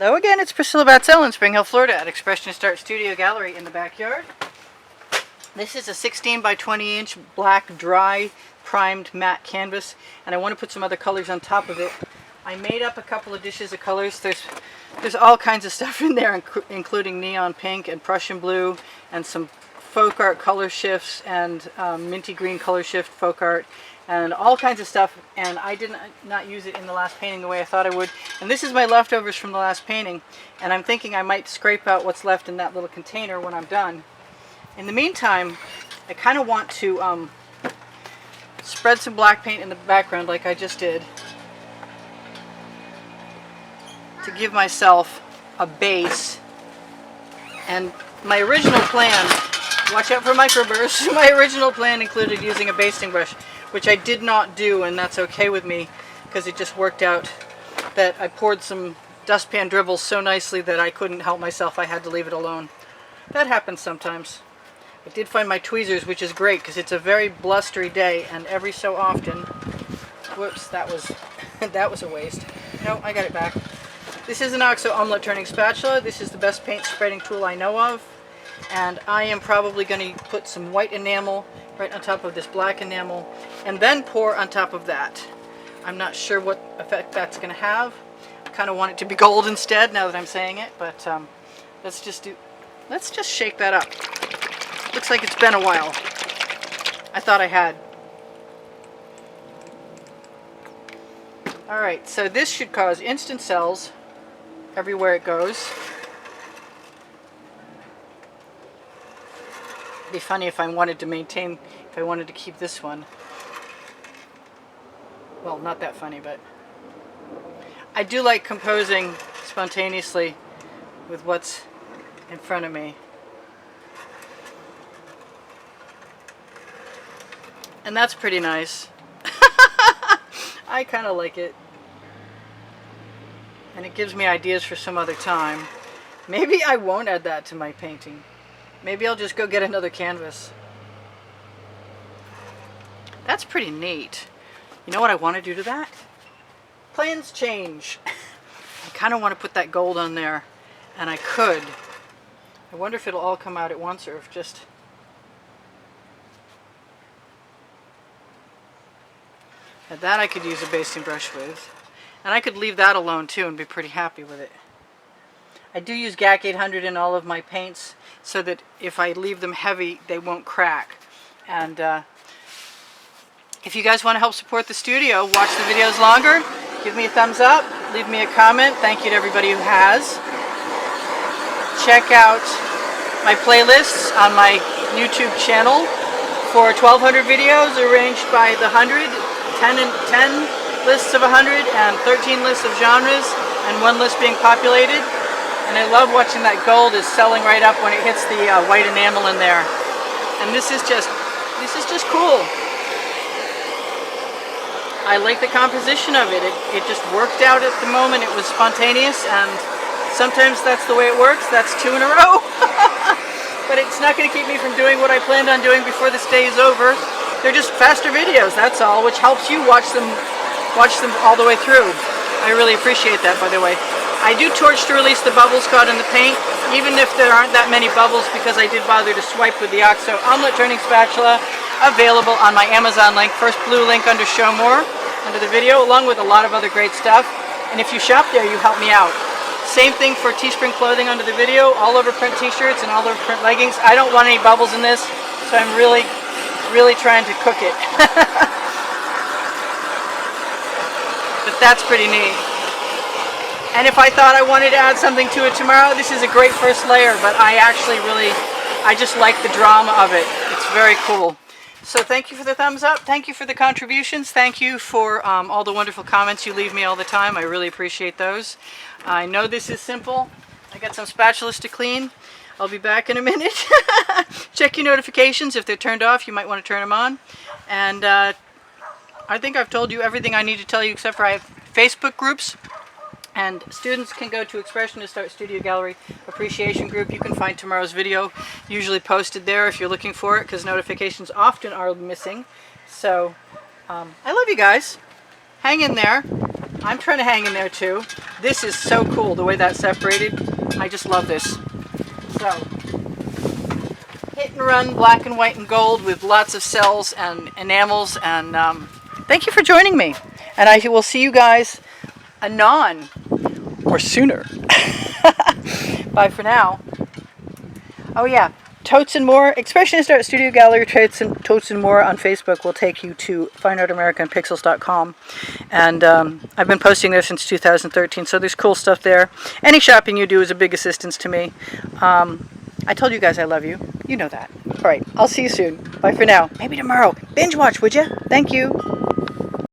Hello again, it's Priscilla Batzell in Spring Hill, Florida at Expressionist Art Studio Gallery in the backyard. This is a 16 by 20 inch black dry primed matte canvas, and I want to put some other colors on top of it. I made up a couple of dishes of colors. There's all kinds of stuff in there, including neon pink and Prussian blue and some folk art color shifts and minty green color shift folk art and all kinds of stuff, and I did not use it in the last painting the way I thought I would. And this is my leftovers from the last painting, and I'm thinking I might scrape out what's left in that little container when I'm done. In the meantime, I kind of want to spread some black paint in the background like I just did to give myself a base. And my original plan, watch out for microbursts, my original plan included using a basting brush, which I did not do, and that's okay with me because it just worked out that I poured some dustpan dribbles so nicely that I couldn't help myself. I had to leave it alone. That happens sometimes. I did find my tweezers, which is great because it's a very blustery day, and every so often, whoops, that was that was a waste. No, I got it back. This is an OXO omelet turning spatula. This is the best paint spreading tool I know of, and I am probably going to put some white enamel right on top of this black enamel and then pour on top of that. I'm not sure what effect that's going to have. I kind of want it to be gold instead now that I'm saying it, but let's just shake that up. Looks like it's been a while. I thought I had. Alright, so this should cause instant cells everywhere it goes. It'd be funny if I wanted to keep this one. Well, not that funny, but I do like composing spontaneously with what's in front of me. And that's pretty nice. I kind of like it. And it gives me ideas for some other time. Maybe I won't add that to my painting. Maybe I'll just go get another canvas. That's pretty neat. You know what I want to do to that? Plans change. I kind of want to put that gold on there, and I could. I wonder if it'll all come out at once or if just... Now that I could use a basting brush with. And I could leave that alone too and be pretty happy with it. I do use GAC 800 in all of my paints so that if I leave them heavy, they won't crack. And if you guys want to help support the studio, watch the videos longer, give me a thumbs up, leave me a comment. Thank you to everybody who has. Check out my playlists on my YouTube channel for 1,200 videos arranged by the 100, 10 lists of 100, and 13 lists of genres, and one list being populated. And I love watching that gold is selling right up when it hits the white enamel in there. And this is just cool. I like the composition of it. It just worked out at the moment. It was spontaneous, and sometimes that's the way it works. That's 2 in a row. But it's not going to keep me from doing what I planned on doing before this day is over. They're just faster videos, that's all, which helps you watch them all the way through. I really appreciate that, by the way. I do torch to release the bubbles caught in the paint, even if there aren't that many bubbles, because I did bother to swipe with the OXO omelet turning spatula, available on my Amazon link, first blue link under Show More, under the video, along with a lot of other great stuff. And if you shop there, you help me out. Same thing for Teespring clothing under the video, all over print t-shirts and all over print leggings. I don't want any bubbles in this, so I'm really trying to cook it. But that's pretty neat. And if I thought I wanted to add something to it tomorrow, this is a great first layer, but I just like the drama of it. It's very cool. So thank you for the thumbs up. Thank you for the contributions. Thank you for all the wonderful comments you leave me all the time. I really appreciate those. I know this is simple. I got some spatulas to clean. I'll be back in a minute. Check your notifications. If they're turned off, you might want to turn them on. And I think I've told you everything I need to tell you, except for I have Facebook groups. And students can go to Expressionist Art Studio Gallery Appreciation Group. You can find tomorrow's video usually posted there if you're looking for it, because notifications often are missing. So, I love you guys. Hang in there. I'm trying to hang in there too. This is so cool, the way that's separated. I just love this. So, hit and run, black and white and gold with lots of cells and enamels. And thank you for joining me. And I will see you guys anon, or sooner. Bye for now. Oh yeah, Totes and More, Expressionist Art Studio Gallery, Totes and More on Facebook will take you to fineartamericanpixels.com. And I've been posting there since 2013, so there's cool stuff there. Any shopping you do is a big assistance to me. I told you guys I love you. You know that. All right, I'll see you soon. Bye for now. Maybe tomorrow. Binge watch, would you? Thank you.